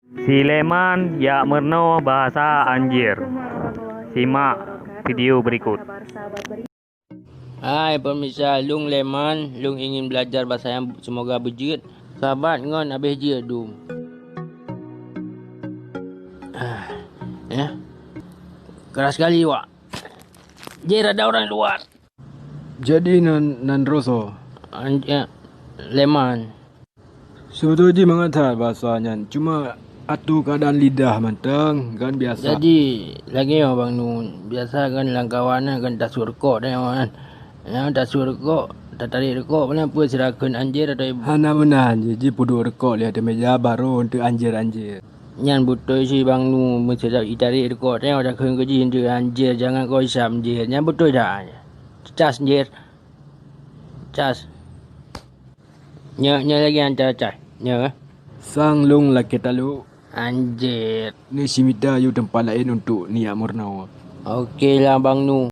Si Leman ya merno bahasa anjir. Simak video berikut. Hai pemirsa, Lung Leman, Lung ingin belajar bahasa yang semoga berjit. Sahabat ngon habis je dum. Ya. Keras sekali wak. Jer ada orang luar. Jadi nan roso. Leman. Sebetulnya mengajar bahasanya, cuma atu keadaan lidah manteng kan biasa. Jadi lagi ya Bang Nun, biasa kan langkawan kan tak surkok dah kan. Ya tak surkok, tak tarik rekok mana pun serahkan anjir atau ibu. Hana benar je pudu rekod lihat di meja baru untuk anjir-anjir. Nyan betul si Bang Nu mesti tarik rekok dah dah kena kerja untuk anjir, jangan kau isam anjir. Nyan betul dah. Cas anjir. Cas. Nya lagi antar cas. Nya. Sang Lung laki talu. Anjir. Ni si Mida you tempat lain untuk niat murna. Okey lah Bang Nu.